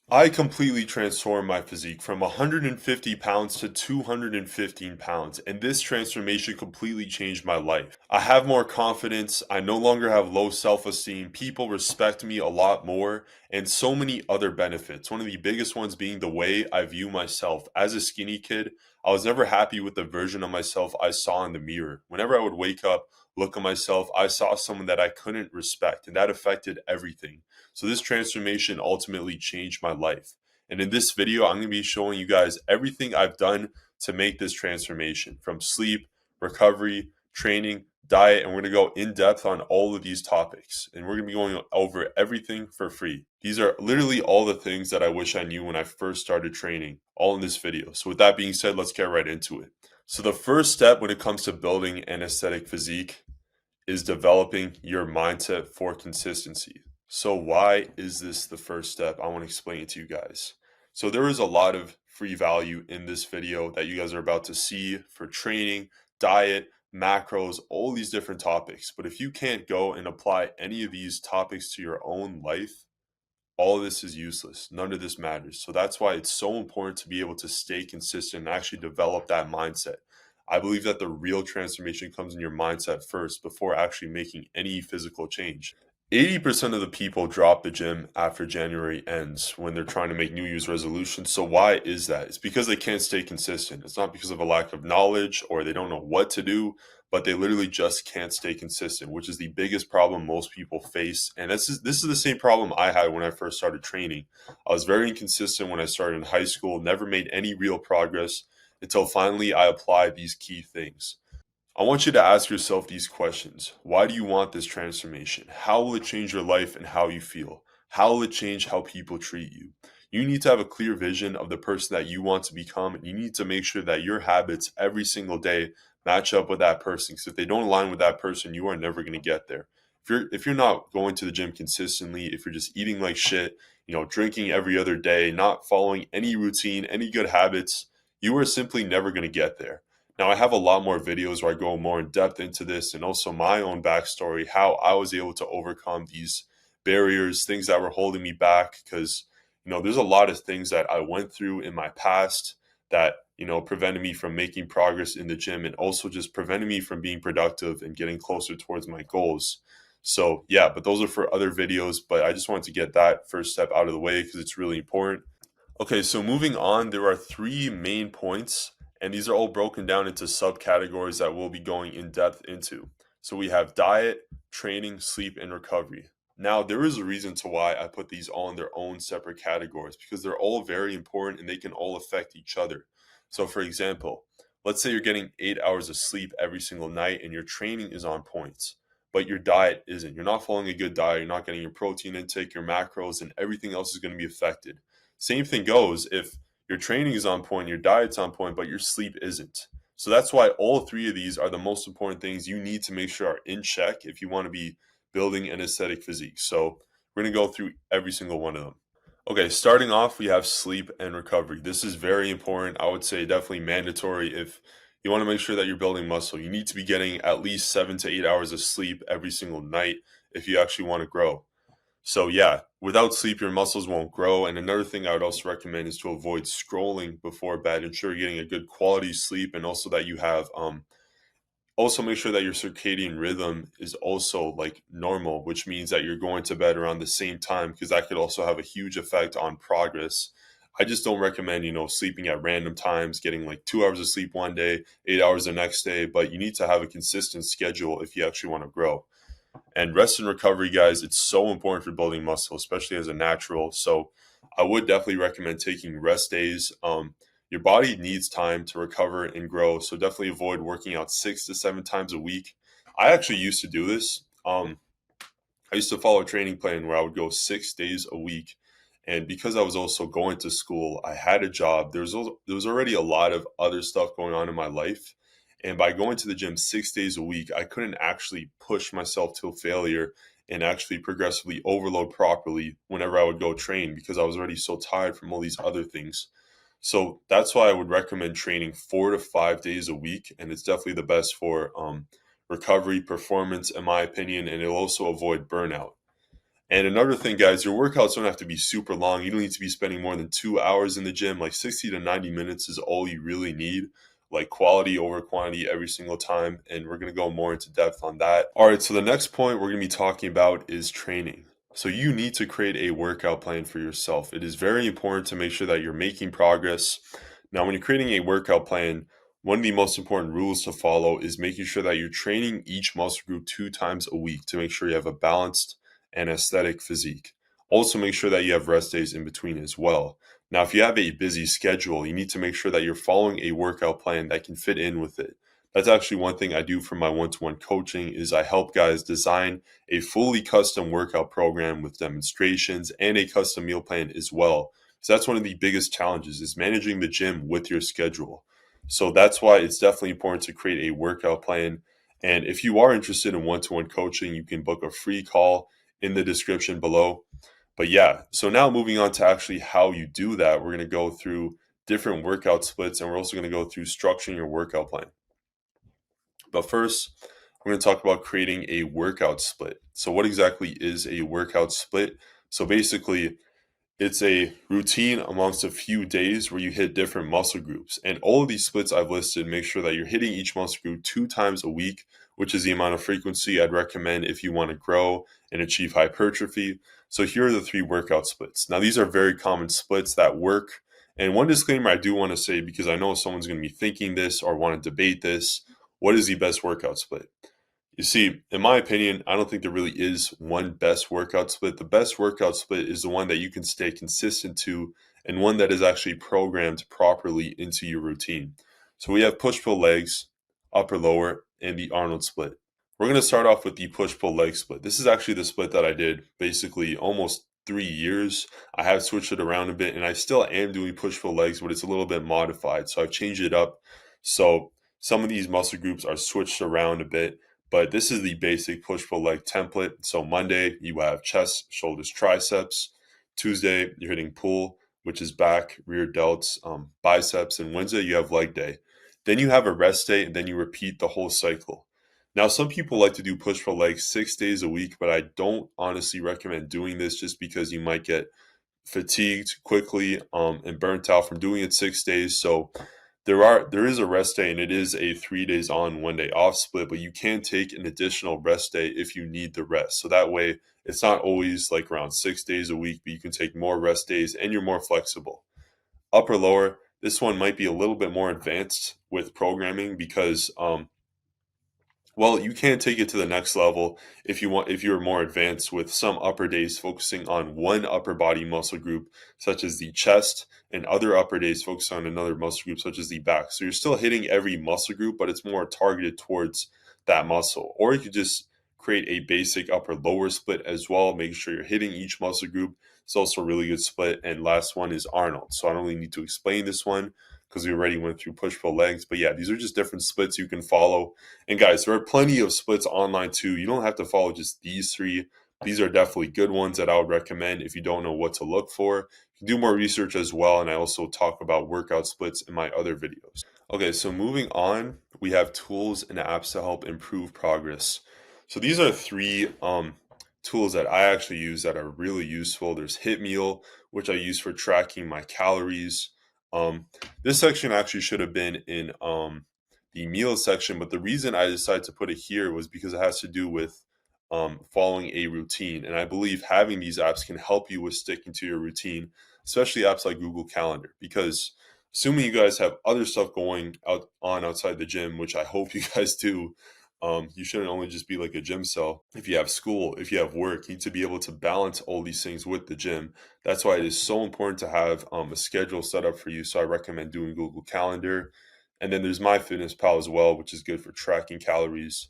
I completely transformed my physique from 150 pounds to 215 pounds, and this transformation completely changed my life. I have more confidence, I no longer have low self-esteem, people respect me a lot more, and so many other benefits. One of the biggest ones being the way I view myself. As a skinny kid, I was never happy with the version of myself I saw in the mirror. Whenever I would wake up, look at myself, I saw someone that I couldn't respect, and that affected everything. So this transformation ultimately changed my life. And in this video, I'm going to be showing you guys everything I've done to make this transformation, from sleep, recovery, training, diet, and we're going to go in depth on all of these topics. And we're going to be going over everything for free. These are literally all the things that I wish I knew when I first started training, all in this video. So with that being said, let's get right into it. So the first step when it comes to building an aesthetic physique is developing your mindset for consistency. So, why is this the first step? I want to explain it to you guys. So, there is a lot of free value in this video that you guys are about to see for training, diet, macros, all these different topics. But if you can't go and apply any of these topics to your own life, all of this is useless. None of this matters. So that's why it's so important to be able to stay consistent and actually develop that mindset. I believe that the real transformation comes in your mindset first before actually making any physical change. 80% of the people drop the gym after January ends when they're trying to make New Year's resolutions. So why is that? It's because they can't stay consistent. It's not because of a lack of knowledge or they don't know what to do, but they literally just can't stay consistent, which is the biggest problem most people face. And this is the same problem I had when I first started training. I was very inconsistent when I started in high school, never made any real progress until finally I applied these key things. I want you to ask yourself these questions. Why do you want this transformation? How will it change your life and how you feel? How will it change how people treat you? You need to have a clear vision of the person that you want to become, and you need to make sure that your habits every single day match up with that person. Because if they don't align with that person, you are never going to get there. If you're not going to the gym consistently, if you're just eating like shit, drinking every other day, not following any routine, any good habits, you are simply never going to get there. Now, I have a lot more videos where I go more in depth into this and also my own backstory, how I was able to overcome these barriers, things that were holding me back. Because, there's a lot of things that I went through in my past that, prevented me from making progress in the gym and also just prevented me from being productive and getting closer towards my goals. So, yeah, but those are for other videos. But I just wanted to get that first step out of the way because it's really important. Okay, so moving on, there are three main points, and these are all broken down into subcategories that we'll be going in depth into. So we have diet, training, sleep, and recovery. Now, there is a reason to why I put these all in their own separate categories because they're all very important and they can all affect each other. So, for example, let's say you're getting 8 hours of sleep every single night and your training is on point, but your diet isn't. You're not following a good diet, you're not getting your protein intake, your macros, and everything else is going to be affected. Same thing goes if your training is on point, your diet's on point, but your sleep isn't. So that's why all three of these are the most important things you need to make sure are in check if you want to be building an aesthetic physique. So we're going to go through every single one of them. Okay, starting off, we have sleep and recovery. This is very important. I would say definitely mandatory if you want to make sure that you're building muscle. You need to be getting at least 7 to 8 hours of sleep every single night if you actually want to grow. So yeah, without sleep, your muscles won't grow. And another thing I would also recommend is to avoid scrolling before bed. Ensure you're getting a good quality sleep, and also that you have also make sure that your circadian rhythm is also like normal, which means that you're going to bed around the same time because that could also have a huge effect on progress. I just don't recommend, sleeping at random times, getting like 2 hours of sleep one day, 8 hours the next day, but you need to have a consistent schedule if you actually want to grow. And rest and recovery, guys, it's so important for building muscle, especially as a natural. So I would definitely recommend taking rest days. Your body needs time to recover and grow. So definitely avoid working out 6 to 7 times a week. I actually used to do this. I used to follow a training plan where I would go 6 days a week. And because I was also going to school, I had a job. There was already a lot of other stuff going on in my life. And by going to the gym 6 days a week, I couldn't actually push myself to failure and actually progressively overload properly whenever I would go train because I was already so tired from all these other things. So that's why I would recommend training 4 to 5 days a week. And it's definitely the best for recovery, performance, in my opinion, and it'll also avoid burnout. And another thing, guys, your workouts don't have to be super long. You don't need to be spending more than 2 hours in the gym. Like 60 to 90 minutes is all you really need. Like quality over quantity every single time. And we're going to go more into depth on that. All right, so the next point we're going to be talking about is training. So you need to create a workout plan for yourself. It is very important to make sure that you're making progress. Now, when you're creating a workout plan, one of the most important rules to follow is making sure that you're training each muscle group 2 times a week to make sure you have a balanced and aesthetic physique. Also, make sure that you have rest days in between as well. Now, if you have a busy schedule, you need to make sure that you're following a workout plan that can fit in with it. That's actually one thing I do for my one-to-one coaching is I help guys design a fully custom workout program with demonstrations and a custom meal plan as well. So that's one of the biggest challenges is managing the gym with your schedule. So that's why it's definitely important to create a workout plan. And if you are interested in one-to-one coaching, you can book a free call in the description below. But yeah, so now moving on to actually how you do that, we're going to go through different workout splits and we're also going to go through structuring your workout plan. But first, we're going to talk about creating a workout split. So, what exactly is a workout split? So, basically, it's a routine amongst a few days where you hit different muscle groups. And all of these splits I've listed make sure that you're hitting each muscle group 2 times a week, which is the amount of frequency I'd recommend if you want to grow and achieve hypertrophy. So here are the 3 workout splits. Now, these are very common splits that work. And one disclaimer I do want to say, because I know someone's going to be thinking this or want to debate this, what is the best workout split? You see, in my opinion, I don't think there really is one best workout split. The best workout split is the one that you can stay consistent to and one that is actually programmed properly into your routine. So we have push pull legs, upper lower, and the Arnold split. We're going to start off with the push pull leg split. This is actually the split that I did basically almost 3 years. I have switched it around a bit and I still am doing push pull legs, but it's a little bit modified. So I've changed it up. So some of these muscle groups are switched around a bit. But this is the basic push-pull leg template. So Monday, you have chest, shoulders, triceps. Tuesday, you're hitting pull, which is back, rear delts, biceps. And Wednesday, you have leg day. Then you have a rest day, and then you repeat the whole cycle. Now, some people like to do push-pull legs 6 days a week, but I don't honestly recommend doing this just because you might get fatigued quickly and burnt out from doing it 6 days. So there is a rest day and it is a 3 days on, 1 day off split, but you can take an additional rest day if you need the rest. So that way it's not always like around 6 days a week, but you can take more rest days and you're more flexible. Upper lower, this one might be a little bit more advanced with programming because well, you can take it to the next level if you want, if you're more advanced with some upper days focusing on one upper body muscle group, such as the chest, and other upper days focus on another muscle group, such as the back. So you're still hitting every muscle group, but it's more targeted towards that muscle. Or you could just create a basic upper lower split as well, making sure you're hitting each muscle group. It's also a really good split. And last one is Arnold. So I don't really need to explain this one because we already went through push pull legs. But yeah, these are just different splits you can follow. And guys, there are plenty of splits online too. You don't have to follow just these 3. These are definitely good ones that I would recommend if you don't know what to look for. You can do more research as well. And I also talk about workout splits in my other videos. Okay, so moving on, we have tools and apps to help improve progress. So these are 3 tools that I actually use that are really useful. There's Hit Meal, which I use for tracking my calories. This section actually should have been in the meal section, but the reason I decided to put it here was because it has to do with following a routine. And I believe having these apps can help you with sticking to your routine, especially apps like Google Calendar, because assuming you guys have other stuff going on outside the gym, which I hope you guys do, you shouldn't only just be like a gym cell. If you have school, if you have work, you need to be able to balance all these things with the gym. That's why it is so important to have a schedule set up for you. So I recommend doing Google Calendar. And then there's MyFitnessPal as well, which is good for tracking calories.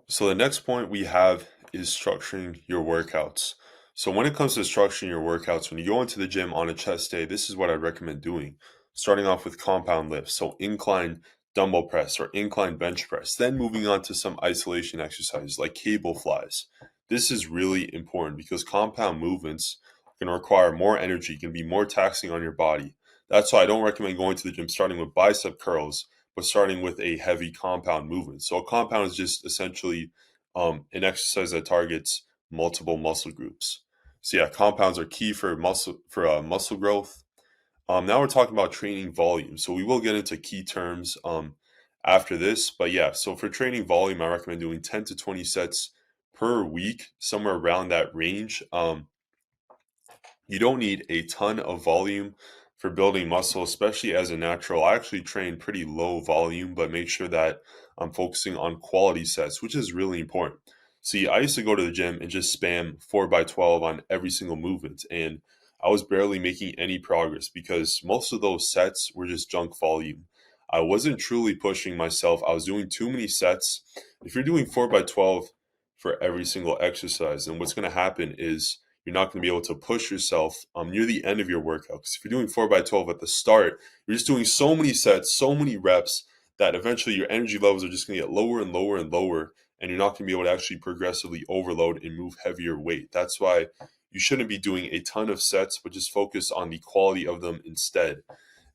So the next point we have is structuring your workouts. So when it comes to structuring your workouts, when you go into the gym on a chest day, this is what I recommend doing. Starting off with compound lifts, so incline dumbbell press or incline bench press, then moving on to some isolation exercises like cable flies. This is really important because compound movements can require more energy, can be more taxing on your body. That's why I don't recommend going to the gym starting with bicep curls, but starting with a heavy compound movement. So a compound is just essentially an exercise that targets multiple muscle groups. So yeah, compounds are key for muscle growth. Now we're talking about training volume. So we will get into key terms after this. But yeah, so for training volume, I recommend doing 10 to 20 sets per week, somewhere around that range. You don't need a ton of volume for building muscle, especially as a natural. I actually train pretty low volume, but make sure that I'm focusing on quality sets, which is really important. See, I used to go to the gym and just spam 4 by 12 on every single movement, and I was barely making any progress because most of those sets were just junk volume. I wasn't truly pushing myself. I was doing too many sets. If you're doing 4 by 12 for every single exercise, then what's going to happen is you're not going to be able to push yourself near the end of your workout. Because if you're doing 4 by 12 at the start, you're just doing so many sets, so many reps that eventually your energy levels are just going to get lower and lower and lower, and you're not going to be able to actually progressively overload and move heavier weight. That's why you shouldn't be doing a ton of sets, but just focus on the quality of them instead.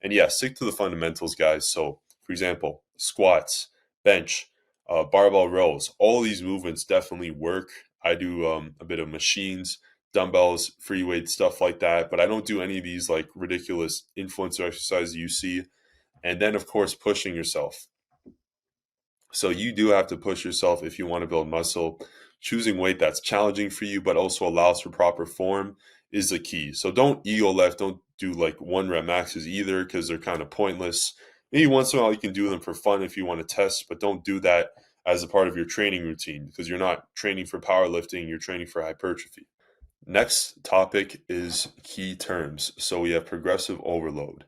And yeah, stick to the fundamentals, guys. So, for example, squats, bench, barbell rows, all these movements definitely work. I do a bit of machines, dumbbells, free weight, stuff like that, but I don't do any of these like ridiculous influencer exercises you see. And then, of course, pushing yourself. So you do have to push yourself if you want to build muscle. Choosing weight that's challenging for you, but also allows for proper form is the key. So don't ego lift. Don't do like 1 rep maxes either because they're kind of pointless. Maybe once in a while you can do them for fun if you want to test, but don't do that as a part of your training routine because you're not training for powerlifting, you're training for hypertrophy. Next topic is key terms. So we have progressive overload.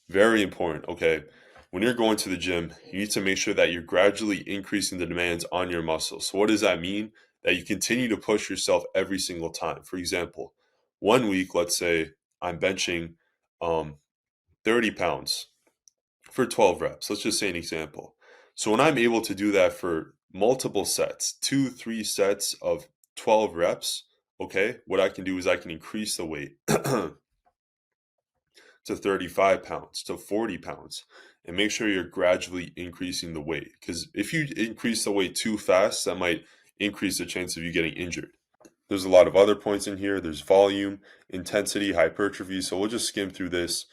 Very important, okay? When you're going to the gym, you need to make sure that you're gradually increasing the demands on your muscles. So what does that mean? That you continue to push yourself every single time. For example, 1 week, let's say I'm benching um, 30 pounds for 12 reps. Let's just say an example. So when I'm able to do that for multiple sets, 2, 3 sets of 12 reps, okay, what I can do is I can increase the weight to 35 pounds, to 40 pounds, and make sure you're gradually increasing the weight. Because if you increase the weight too fast, that might increase the chance of you getting injured. There's a lot of other points in here. There's volume, intensity, hypertrophy. So we'll just skim through this.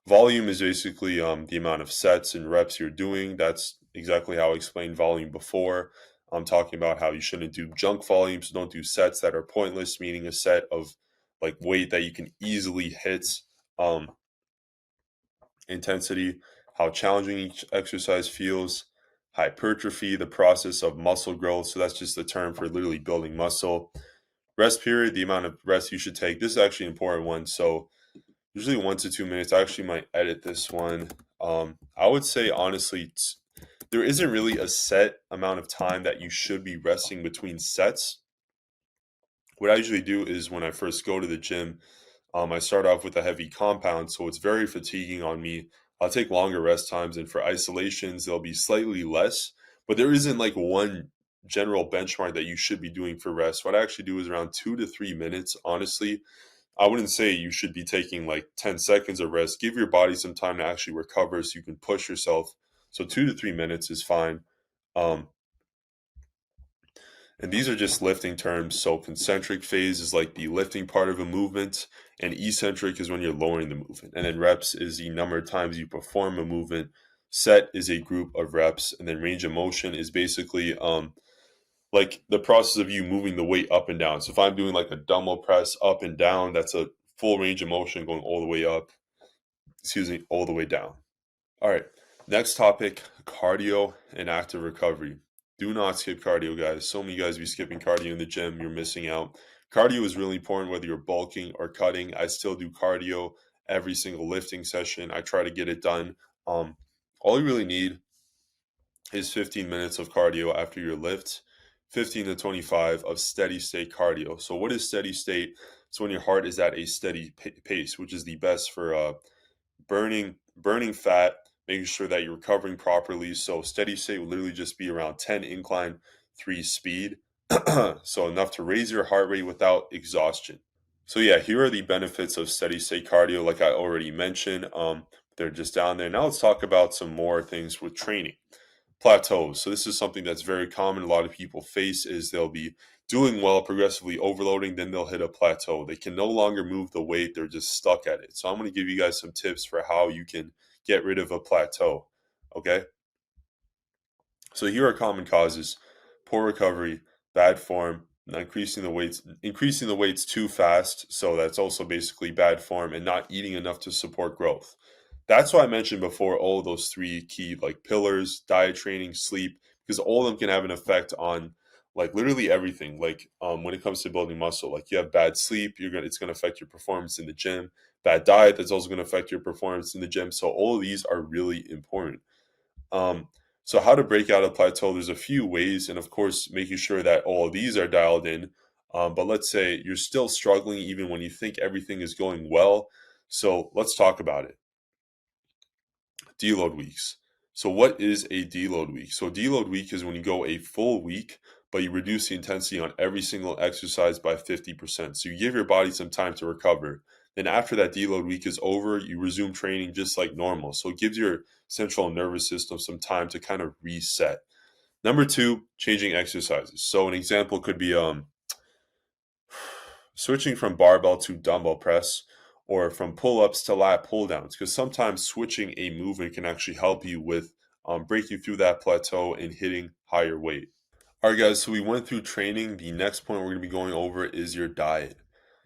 Volume is basically the amount of sets and reps you're doing. That's exactly how I explained volume before. I'm talking about how you shouldn't do junk volumes. Don't do sets that are pointless, meaning a set of like weight that you can easily hit. Um, intensity, how challenging each exercise feels. Hypertrophy, the process of muscle growth. So that's just the term for literally building muscle. Rest period, the amount of rest you should take. This is actually an important one. So usually 1 to 2 minutes. I actually might edit this one. I would say honestly, there isn't really a set amount of time that you should be resting between sets. What I usually do is when I first go to the gym, I start off with a heavy compound, so it's very fatiguing on me. I'll take longer rest times, and for isolations, they'll be slightly less. But there isn't like one general benchmark that you should be doing for rest. What I actually do is around 2 to 3 minutes. Honestly, I wouldn't say you should be taking like 10 seconds of rest. Give your body some time to actually recover so you can push yourself. So 2 to 3 minutes is fine. Um, and these are just lifting terms. So concentric phase is like the lifting part of a movement, and eccentric is when you're lowering the movement. And then reps is the number of times you perform a movement. Set is a group of reps, and then range of motion is basically like the process of you moving the weight up and down. So if I'm doing like a dumbbell press up and down, that's a full range of motion going all the way up, excuse me, all the way down. All right. Next topic, cardio and active recovery. Do not skip cardio, guys. So many guys be skipping cardio in the gym. You're missing out. Cardio is really important whether you're bulking or cutting. I still do cardio every single lifting session. I try to get it done. Um, all you really need is 15 minutes of cardio after your lift, 15 to 25 of steady state cardio. So what is steady state? It's when your heart is at a steady pace, which is the best for burning fat, making sure that you're recovering properly. So steady state will literally just be around 10 incline, 3 speed. So enough to raise your heart rate without exhaustion. So yeah, here are the benefits of steady state cardio, like I already mentioned. They're just down there. Now let's talk about some more things with training. Plateaus. So this is something that's very common. A lot of people face is they'll be doing well, progressively overloading, then they'll hit a plateau. They can no longer move the weight, they're just stuck at it. So I'm going to give you guys some tips for how you can get rid of a plateau. Okay? So here are common causes: poor recovery, bad form, increasing the weights too fast. So that's also basically bad form, and not eating enough to support growth. That's why I mentioned before all of those three key like pillars: diet, training, sleep, because all of them can have an effect on like literally everything. Like when it comes to building muscle, like you have bad sleep, it's gonna affect your performance in the gym. Bad diet, that's also gonna affect your performance in the gym. So all of these are really important. Um, so how to break out a plateau? There's a few ways, and of course, making sure that all of these are dialed in. But let's say you're still struggling even when you think everything is going well. So let's talk about it. Deload weeks. So what is a deload week? So deload week is when you go a full week, but you reduce the intensity on every single exercise by 50%. So you give your body some time to recover. Then after that deload week is over, you resume training just like normal. So it gives your central nervous system some time to kind of reset. Number two, changing exercises. So an example could be switching from barbell to dumbbell press, or from pull-ups to lat pull downs, because sometimes switching a movement can actually help you with breaking through that plateau and hitting higher weight. All right, guys, so we went through training. The next point we're going to be going over is your diet.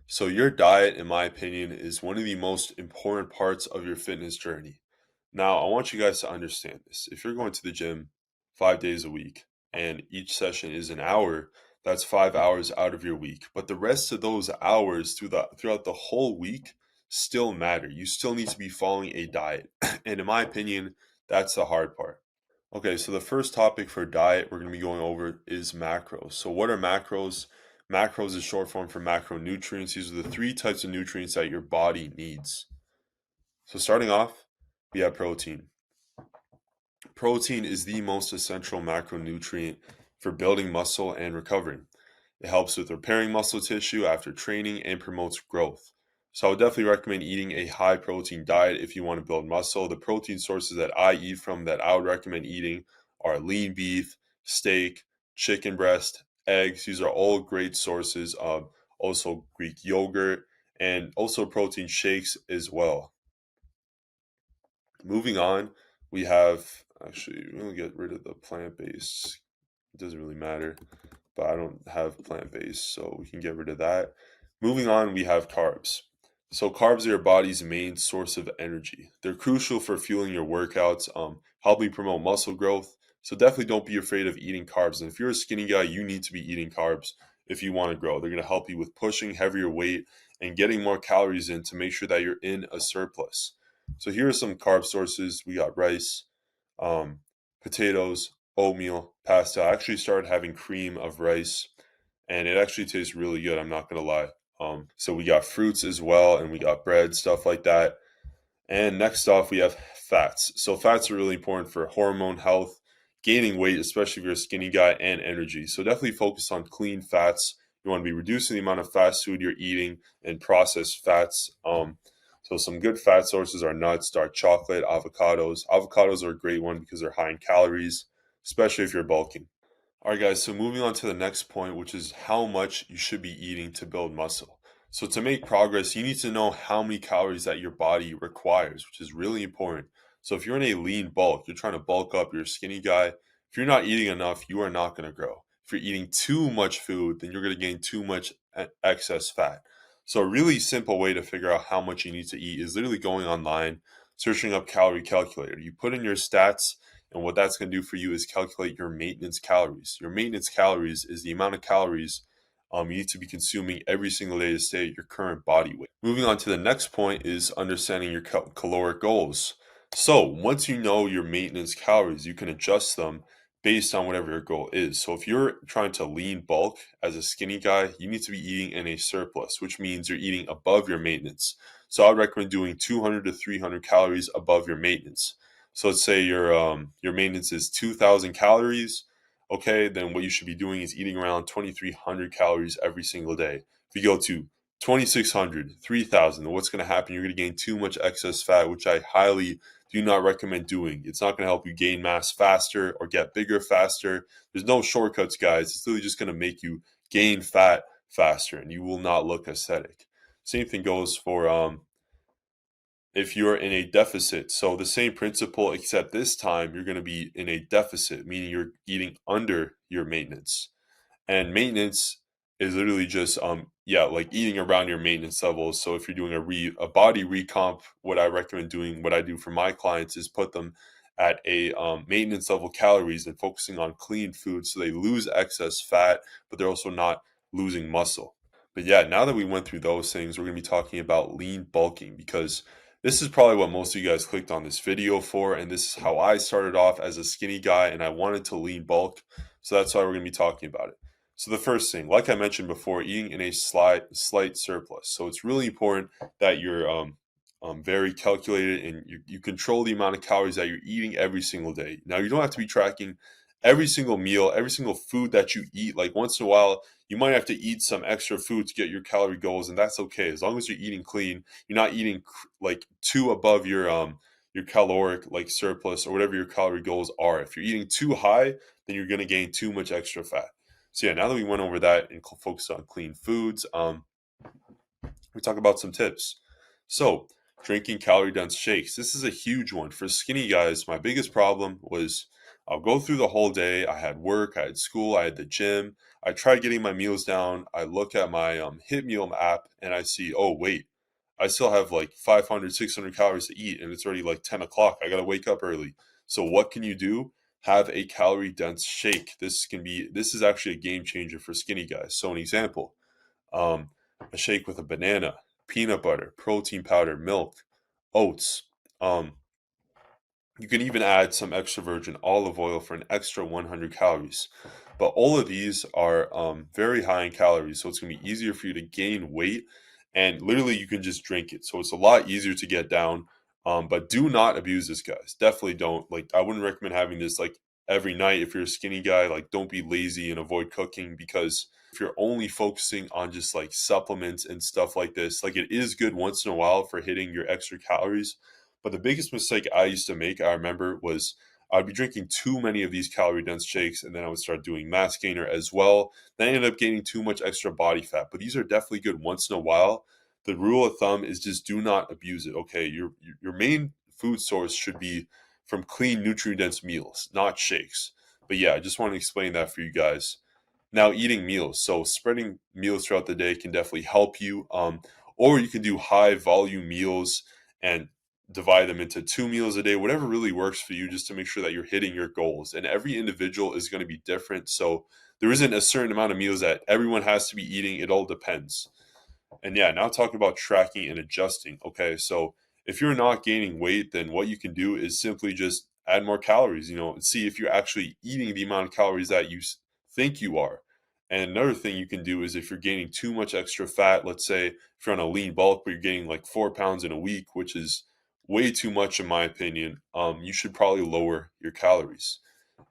So your diet, in my opinion, is one of the most important parts of your fitness journey. Now, I want you guys to understand this. If you're going to the gym 5 days a week and each session is an hour, that's 5 hours out of your week. But the rest of those hours throughout the whole week still matter. You still need to be following a diet. And in my opinion, that's the hard part. Okay, so the first topic for diet we're going to be going over is macros. So what are macros? Macros is short form for macronutrients. These are the three types of nutrients that your body needs. So starting off, we have protein. Protein is the most essential macronutrient for building muscle and recovering. It helps with repairing muscle tissue after training and promotes growth. So I would definitely recommend eating a high protein diet if you want to build muscle. The protein sources that I eat from that I would recommend eating are lean beef, steak, chicken breast, eggs. These are all great sources of also Greek yogurt and also protein shakes as well. Moving on, we have actually, we're going to get rid of the plant based. It doesn't really matter, but I don't have plant based, so we can get rid of that. Moving on, we have carbs. So carbs are your body's main source of energy. They're crucial for fueling your workouts, helping promote muscle growth. So definitely don't be afraid of eating carbs. And if you're a skinny guy, you need to be eating carbs if you want to grow. They're going to help you with pushing heavier weight and getting more calories in to make sure that you're in a surplus. So here are some carb sources. We got rice, um, potatoes, oatmeal, pasta. I actually started having cream of rice, and it actually tastes really good. I'm not gonna lie. So we got fruits as well, and we got bread, stuff like that. And next off, we have fats. So fats are really important for hormone health, gaining weight, especially if you're a skinny guy, and energy. So definitely focus on clean fats. You want to be reducing the amount of fast food you're eating and processed fats. So some good fat sources are nuts, dark chocolate, avocados. Avocados are a great one because they're high in calories, especially if you're bulking. All right, guys, so moving on to the next point, which is how much you should be eating to build muscle. So, to make progress, you need to know how many calories that your body requires, which is really important. So, if you're in a lean bulk, you're trying to bulk up, you're a skinny guy, if you're not eating enough, you are not going to grow. If you're eating too much food, then you're going to gain too much excess fat. So, a really simple way to figure out how much you need to eat is literally going online, searching up calorie calculator. You put in your stats, and what that's going to do for you is calculate your maintenance calories. Your maintenance calories is the amount of calories you need to be consuming every single day to stay at your current body weight. Moving on to the next point is understanding your caloric goals. So once you know your maintenance calories, you can adjust them based on whatever your goal is. So if you're trying to lean bulk as a skinny guy, you need to be eating in a surplus, which means you're eating above your maintenance. So I would recommend doing 200 to 300 calories above your maintenance. So let's say your maintenance is 2,000 calories. Okay, then what you should be doing is eating around 2,300 calories every single day. If you go to 2,600, 3,000, then what's going to happen? You're going to gain too much excess fat, which I highly do not recommend doing. It's not going to help you gain mass faster or get bigger faster. There's no shortcuts, guys. It's literally just going to make you gain fat faster and you will not look aesthetic. Same thing goes for if you're in a deficit. So the same principle, except this time you're going to be in a deficit, meaning you're eating under your maintenance. And maintenance is literally just yeah, like eating around your maintenance levels. So if you're doing a body recomp, what I recommend doing, what I do for my clients is put them at a maintenance level calories and focusing on clean food so they lose excess fat, but they're also not losing muscle. But yeah, now that we went through those things, we're going to be talking about lean bulking because this is probably what most of you guys clicked on this video for. And this is how I started off as a skinny guy and I wanted to lean bulk. So that's why we're going to be talking about it. So the first thing, like I mentioned before, eating in a slight surplus. So it's really important that you're very calculated and you control the amount of calories that you're eating every single day. Now, you don't have to be tracking every single meal, every single food that you eat. Like once in a while, you might have to eat some extra food to get your calorie goals, and that's okay as long as you're eating clean. You're not eating like too above your caloric like surplus or whatever your calorie goals are. If you're eating too high, then you're going to gain too much extra fat. So yeah, now that we went over that and focused on clean foods, we talk about some tips. So drinking calorie dense shakes. This is a huge one for skinny guys. My biggest problem was I'll go through the whole day. I had work, I had school, I had the gym. I tried getting my meals down. I look at my Hit Meal app and I see, oh wait, I still have like 500, 600 calories to eat, and it's already like 10 o'clock. I gotta wake up early. So what can you do? Have a calorie dense shake. This is actually a game changer for skinny guys. So an example, um, a shake with a banana, peanut butter, protein powder, milk, oats. Um, you can even add some extra virgin olive oil for an extra 100 calories. But all of these are very high in calories, so it's going to be easier for you to gain weight. And literally, you can just drink it. So it's a lot easier to get down. But do not abuse this, guys. Definitely don't. Like, I wouldn't recommend having this like every night if you're a skinny guy. Like, don't be lazy and avoid cooking because if you're only focusing on just like supplements and stuff like this, like it is good once in a while for hitting your extra calories, but the biggest mistake I used to make, I remember, was I'd be drinking too many of these calorie dense shakes and then I would start doing mass gainer as well. Then I ended up gaining too much extra body fat. But these are definitely good once in a while. The rule of thumb is just do not abuse it. Okay, your main food source should be from clean, nutrient dense meals, not shakes. But yeah, I just want to explain that for you guys. Now, eating meals. So spreading meals throughout the day can definitely help you. Or you can do high volume meals and divide them into 2 meals a day, whatever really works for you, just to make sure that you're hitting your goals. And every individual is going to be different. So there isn't a certain amount of meals that everyone has to be eating. It all depends. And yeah, now talking about tracking and adjusting. Okay, so if you're not gaining weight, then what you can do is simply just add more calories, and see if you're actually eating the amount of calories that you think you are. And another thing you can do is if you're gaining too much extra fat, let's say if you're on a lean bulk, but you're gaining like 4 pounds in a week, which is way too much in my opinion, you should probably lower your calories.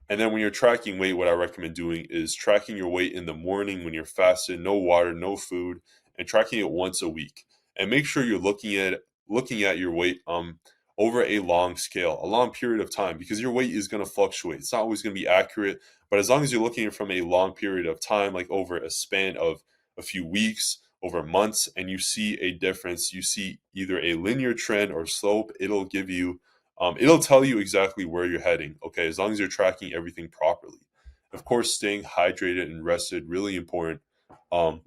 And then when you're tracking weight, what I recommend doing is tracking your weight in the morning when you're fasted, no water, no food, and tracking it once a week. And make sure you're looking at your weight over a long scale, a long period of time, because your weight is going to fluctuate. It's not always going to be accurate, but as long as you're looking at it from a long period of time, like over a span of a few weeks, over months, and you see a difference, you see either a linear trend or slope, it'll tell you exactly where you're heading, okay, as long as you're tracking everything properly. Of course, staying hydrated and rested, really important. Um,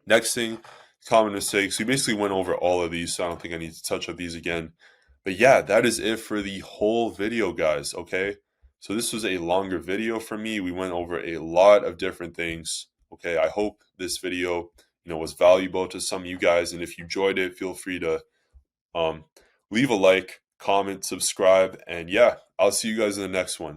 Next thing, common mistakes. We basically went over all of these, so I don't think I need to touch on these again. But yeah, that is it for the whole video, guys, okay? So this was a longer video for me. We went over a lot of different things, okay? I hope this video, was valuable to some of you guys, and if you enjoyed it, feel free to um, leave a like, comment, subscribe, and yeah, I'll see you guys in the next one.